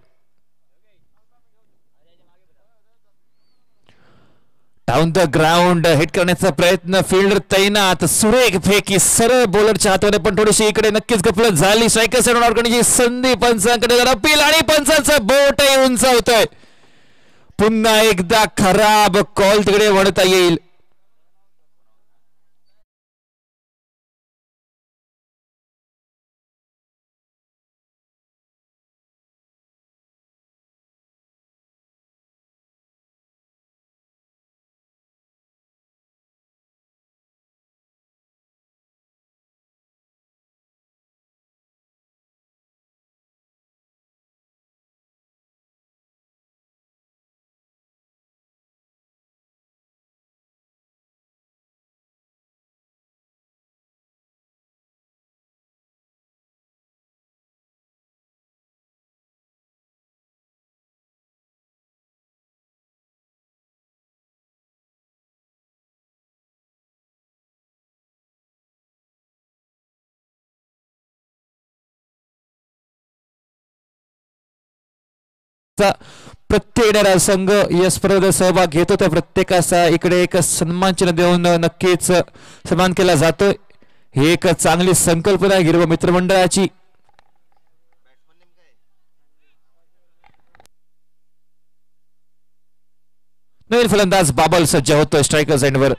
डाऊन द ग्राउंड हिट करण्याचा प्रयत्न, फिल्डर तैनात, सुरेख फेकी सरळ बॉलरच्या हाताने पण थोडीशी इकडे नक्कीच गफलत झाली. स्ट्रायकर सेट आउट करण्याची संधी पंचांकडे, अपील आणि पंचांचा बोटही उंचावतोय. पुन्हा एकदा खराब कॉल तिकडे वळता येईल. प्रत्येक संघ या स्पर्धेत सहभाग घेतो त्या प्रत्येकाचा इकडे एक सन्मान चिन्ह देऊन नक्कीच सन्मान केला जातोय. ही एक चांगली संकल्पना आहे गिरव मित्रमंडळाची. नवीन फलंदाज बाबल सज्ज होतोय स्ट्रायकर्स एंडवर.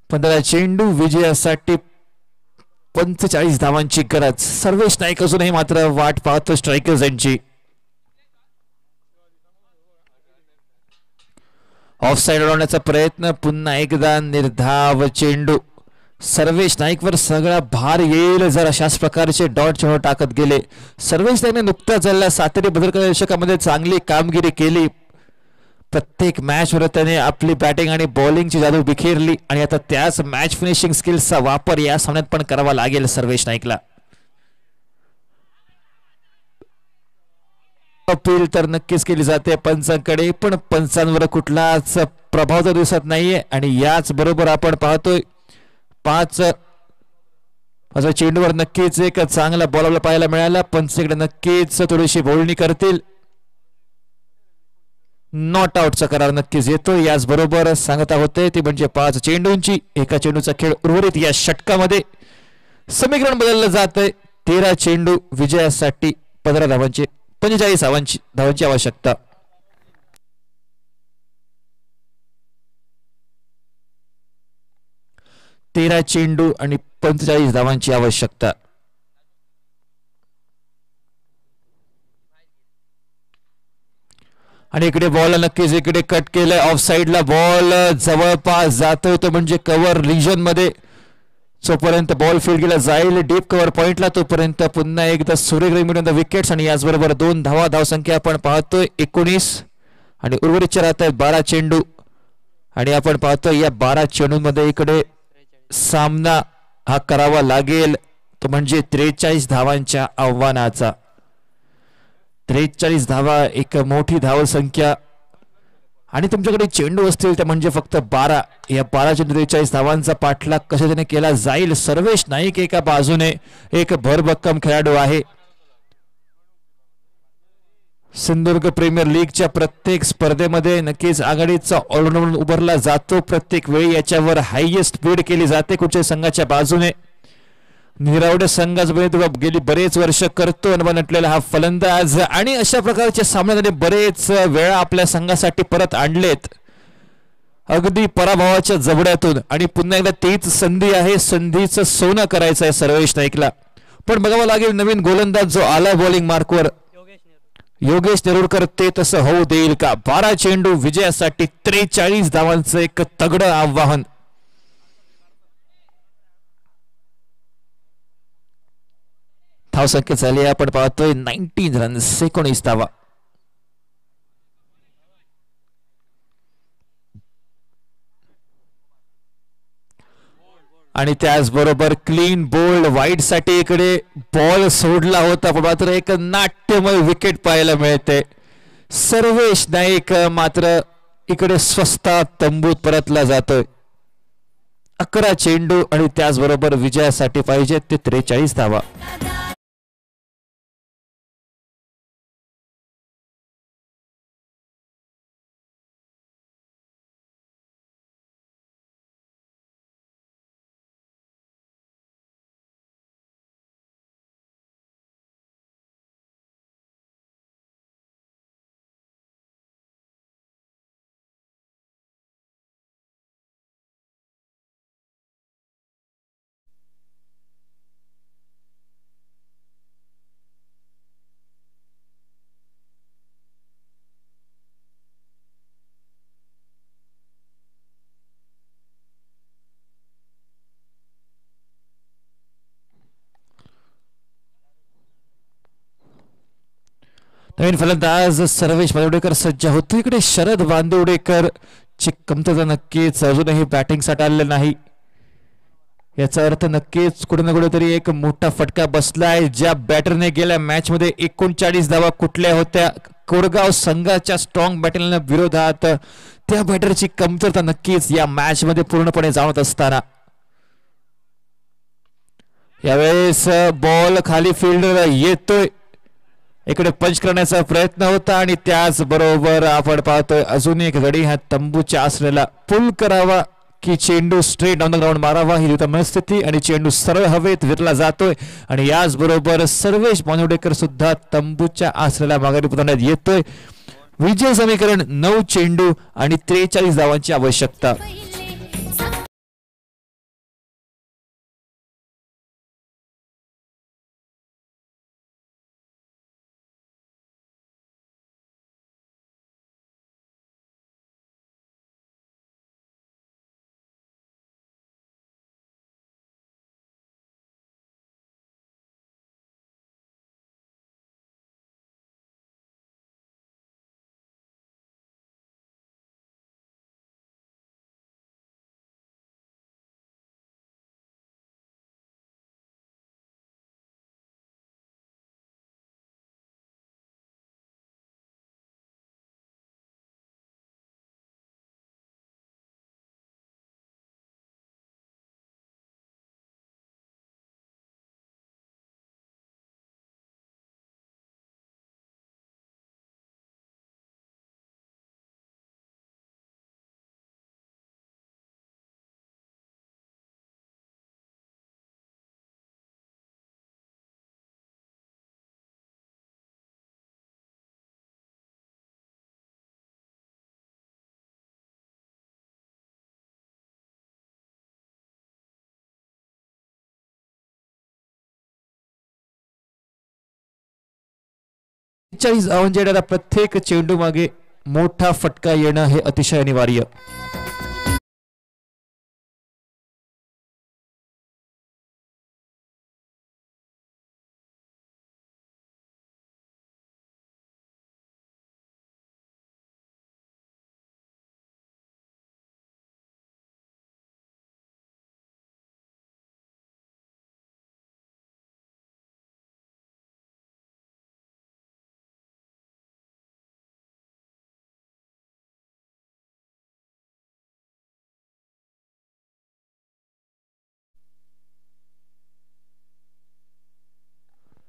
पंधरा चेंडू विजयासाठी 45 धावांची गरज. सर्वेश नाईक अजूनही मात्र वाट पाहतो स्ट्रायकर्स यांची. ऑफ साइड उडवण्याचा प्रयत्न, पुन्हा एकदा निर्धाव चेंडू. सर्वेश नाईकवर सगळा भार येईल जर अशाच प्रकारचे डॉट चेंडू टाकत गेले. सर्वेश नाईकने नुकताच झालेल्या सातेरी बदल दशकामध्ये चांगली कामगिरी केली. प्रत्येक मॅच वर त्याने आपली बॅटिंग आणि बॉलिंगची जादू बिखेरली आणि आता त्याच मॅच फिनिशिंग स्किल्सचा वापर या सामन्यात पण करावा लागेल सर्वेश नाईकला. अपील तर नक्कीच केली जाते पंचांकडे, पण पंचांवर कुठलाच प्रभाव तर दिसत नाहीये. आणि याच बरोबर आपण पाहतोय 5 चेंडूवर नक्कीच एक चांगला बॉल पाहायला मिळाला. पंचकडे नक्कीच थोडीशी बोलणी करतील. नॉट आउटचा करार नक्कीच येतो. याचबरोबर सांगता होते ती म्हणजे 5 चेंडूंची एका चेंडूचा खेळ उर्वरित या षटकामध्ये समीकरण बदललं जात आहे. 13 चेंडू विजयासाठी 15 धावांची 45 धावांची आवश्यकता. तेरा चेंडू आणि 45 धावांची आवश्यकता. आणि इकडे बॉल नक्कीच इकडे कट केलंय. ऑफ साइडला बॉल जवळपास जातोय तो म्हणजे कव्हर रिजन मध्ये. जोपर्यंत बॉल फील्ड केला जाईल डीप कव्हर पॉइंटला तोपर्यंत पुन्हा एकदा सूर्यग्रही मिळून विकेट्स. आणि याचबरोबर 2 धावसंख्या आपण पाहतोय 19 आणि उर्वरितच्या राहत आहेत 12 चेंडू. आणि आपण पाहतोय या 12 चेंडूंमध्ये इकडे सामना हा करावा लागेल तो म्हणजे 43 धावांच्या आव्हानाचा. 43 धावा एक मोठी धावसंख्या. आणि तुमच्याकडे चेंडू असतील तर म्हणजे फक्त 12. या 12 चेंडू 43 धावांचा पाठलाग कशाने केला जाईल. सर्वेश नाईक एका बाजूने एक भरभक्कम खेळाडू आहे. सिंधुदुर्ग प्रीमियर लीगच्या प्रत्येक स्पर्धेमध्ये नक्कीच आघाडीचा ऑलराऊंडर उभारला जातो. प्रत्येक वेळी याच्यावर हायएस्ट बीड केली जाते कुठच्या संघाच्या बाजूने. निरावडे संघाचा गेली बरेच वर्ष करतो अनुभव नटलेला हा फलंदाज आणि अशा प्रकारचे सामने त्याने बरेच वेळा आपल्या संघासाठी परत आणलेत अगदी पराभवाच्या जबड्यातून आणि पुन्हा एकदा तीच संधी आहे संधीचं सोनं करायचं आहे सर्वेश नाईकला पण बघावं लागेल नवीन गोलंदाज जो आला बॉलिंग मार्कवर योगेश नेरुरकर ते तसं होऊ देईल का 12 चेंडू विजयासाठी 43 धावांचं एक तगडं आव्हान धावसंख्या झाली आपण पाहतोय 19 रन्स 19 धावा आणि त्याचबरोबर क्लीन बोल्ड वाईड साठी इकडे बॉल सोडला होता पण मात्र एक नाट्यमय विकेट पाहायला मिळते सर्वेश नाईक मात्र इकडे स्वस्तात तंबूत परतला जातोय 11 चेंडू आणि त्याचबरोबर विजयासाठी पाहिजे ते 43 धावा नवीन फलंदाज सर्वेश बांदिवडेकर सज्ज होतो इकडे शरद बांदिवडेकर ची कमतरता नक्कीच अजूनही बॅटिंग साठी आलेले नाही याचा अर्थ नक्कीच कुठे ना कुठेतरी एक मोठा फटका बसलाय ज्या बॅटरने गेल्या मॅच मध्ये 39 धावा कुठल्या होत्या कोरगाव संघाच्या स्ट्रॉंग बॅटिंगला विरोधात त्या बॅटरची कमतरता नक्कीच या मॅच मध्ये पूर्णपणे जाणवत असताना यावेळेस बॉल खाली फील्डर येतोय इकडे पंच करण्याचा प्रयत्न होता आणि त्याचबरोबर आपण पाहतोय अजून एक गडी ह्या तंबूच्या आसरेला पुल करावा की चेंडू स्ट्रेट डाऊन द ग्राउंड मारावा ही मनस्थिती आणि चेंडू सरळ हवेत विरला जातोय आणि याचबरोबर सर्वेश बांदिवडेकर सुद्धा तंबूच्या आसरेला माघारी पुरवण्यात येतोय विजय समीकरण 9 चेंडू आणि 43 धावांची आवश्यकता 40 धावांच्या येणाऱ्या प्रत्येक चेंडू मागे मोठा फटका येणं हे अतिशय अनिवार्य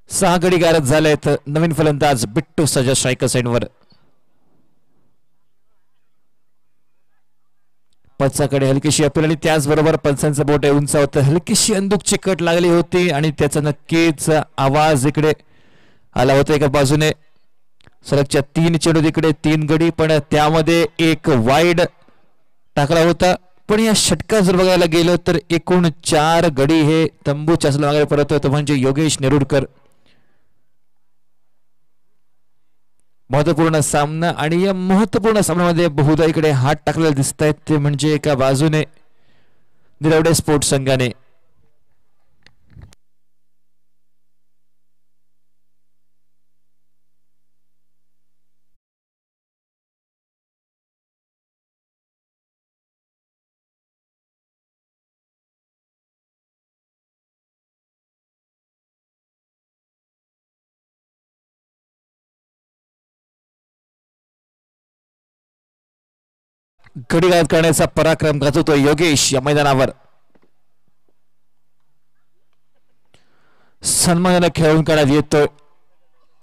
सहा गडी गारद झालेत नवीन फलंदाज बिट्टू सजा स्ट्रायकर साइडवर पंचाकडे हलकीशी अपील आणि त्याचबरोबर पंचांचं बोट उंचावतं, हलकीशी अंदूकची कट लागली होती आणि त्याचा नक्कीच आवाज इकडे आला होता. एका बाजूने सलगच्या 3 चेंडू इकडे 3 गडी, पण त्यामध्ये एक वाईड टाकला होता. पण या षटकात जर बघायला गेलं तर एकूण 4 गडी हे तंबूच्या मागे परत होतं, म्हणजे योगेश नेरुरकर. महत्वपूर्ण सामना आणि या महत्वपूर्ण सामन्यामध्ये बहुधा इकडे हात टाकलेले दिसत आहेत, ते म्हणजे एका बाजूने निरवडे स्पोर्ट्स संघाने गडीघात करण्याचा पराक्रम गाजवतो योगेश या मैदानावर. सन्मानाने खेळून काढण्यात येतोय.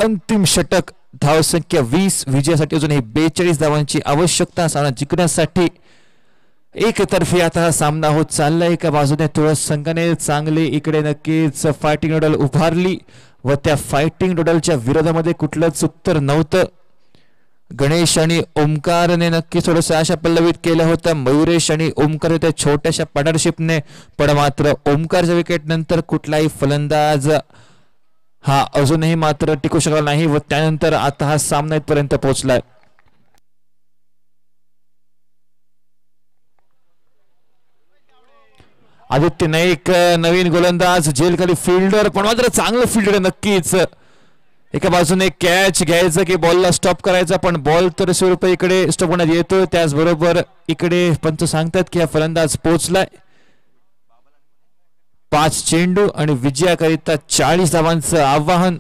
अंतिम षटक, धावसंख्या 20, विजयासाठी अजूनही 42 धावांची आवश्यकता. सामना जिंकण्यासाठी एकतर्फी आता हा सामना होत चाललाय. एका बाजूने तुळस संघाने चांगली इकडे नक्कीच फायटिंग डोडल उभारली व त्या फायटिंग डोडलच्या विरोधामध्ये कुठलंच उत्तर नव्हतं. गणेश आणि ओमकारने नक्की थोडंसं आशा पल्लवित केलं होतं. मयुरेश आणि ओमकार त्या छोट्याशा पार्टनरशिपने, पण मात्र ओमकारच्या विकेट नंतर कुठलाही फलंदाज हा अजूनही मात्र टिकू शकला नाही व त्यानंतर आता हा सामना इथपर्यंत पोहोचलाय. आदित्य नाईक नवीन गोलंदाज, जेलखाली फिल्डर, पण मात्र चांगलं फिल्डर नक्कीच. एका बाजूने कॅच घ्यायचं की बॉलला स्टॉप करायचा, पण बॉल तर ₹100 इकडे स्टॉप होण्यात येतो. त्याचबरोबर इकडे पंच सांगतात की हा फलंदाज पोहोचलाय. 5 चेंडू आणि विजयाकरिता 40 धावांचं आव्हान.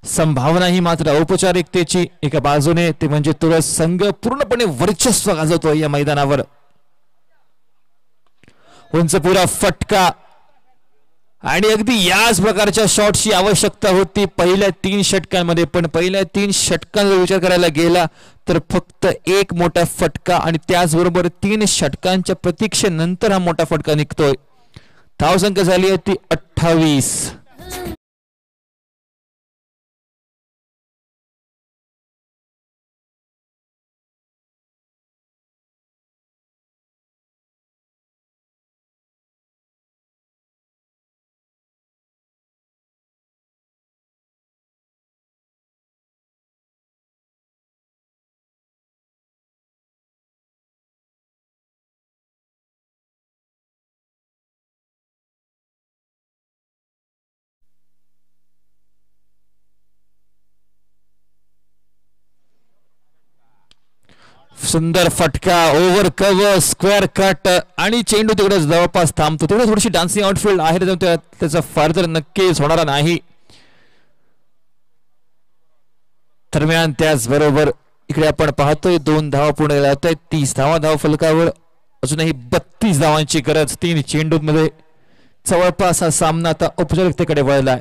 संभावना ही मात्र औपचारिकतेची. एका बाजूने ते म्हणजे तुळस संघ पूर्णपणे वर्चस्व गाजवतो या मैदानावर. उंच पुरा फटका आणि अगदी याच प्रकारच्या शॉटची आवश्यकता होती पहिल्या 3 षटकांमध्ये, पण पहिल्या 3 षटकांचा विचार करायला गेला तर फक्त एक मोठा फटका आणि त्याचबरोबर 3 षटकांच्या प्रतीक्षेनंतर हा मोठा फटका निघतोय. धावसंख्या झाली आहे ती 28. सुंदर फटका, ओव्हर कव्हर, स्क्वेअर कट आणि चेंडू तिकडे जवळपास थांबतो. तिकडे थोडीशी डान्सिंग आउटफील्ड आहे, त्याचा फायदा नक्कीच होणारा नाही. दरम्यान त्याचबरोबर इकडे आपण पाहतोय 2 धावा पूर्ण जात आहेत. 30 धावा धाव फलकावर, अजूनही 32 धावांची गरज 3 चेंडूंमध्ये. जवळपास हा सामना आता औपचारिकतेकडे वळलाय.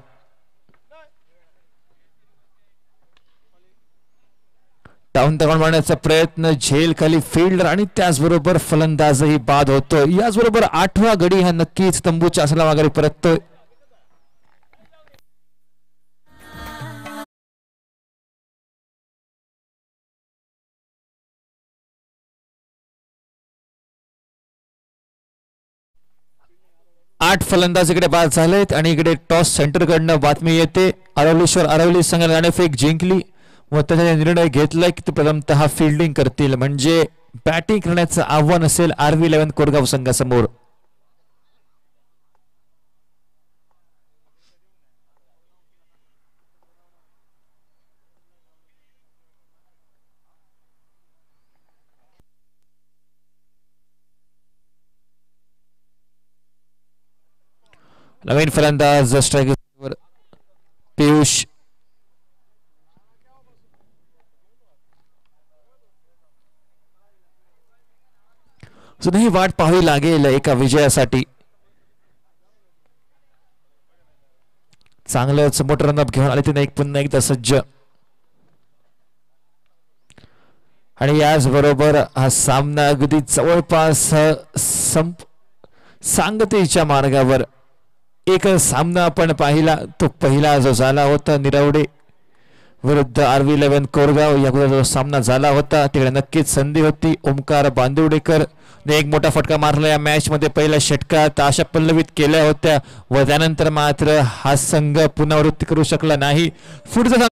डाऊन द ग्राउंड मारण्याचा प्रयत्न, झेल खाली फिल्डर आणि त्याचबरोबर फलंदाजही बाद होतोय. याचबरोबर 8वा गडी हा नक्कीच तंबूच्या आसला मागे परततोय. आठ फलंदाज इकडे बाद झालेत आणि इकडे टॉस सेंटरकडनं बातमी येते. अरवलीश्वर अरवली संघाने नाणेफेक जिंकली व त्याचा निर्णय घेतलाय की ते प्रथमतः फिल्डिंग करतील, म्हणजे बॅटिंग करण्याचं आव्हान असेल RV11 कोरगाव संघासमोर. नवीन फलंदाज स्ट्रायकर पियुष. ही वाट पाहावी लागेल एका विजयासाठी. चांगलंच मोठं रनअप घेऊन आले ते पुन्हा एकदा सज्ज. आणि याचबरोबर हा सामना अगदी जवळपास सांगतेच्या मार्गावर एक सामना आपण पाहिला, तो पहिला जो झाला होता निरवडे विरुद्ध RV11 कोरगाव या जो सामना झाला होता तिकडे नक्कीच संधी होती. ओमकार बांदिवडेकर ने एक मोठा फटका मारला या मॅच मध्ये पहिल्या षटकात, आशा पल्लवित केल्या होत्या व त्यानंतर मात्र हा संघ पुनरावृत्ती करू शकला नाही. पुढचा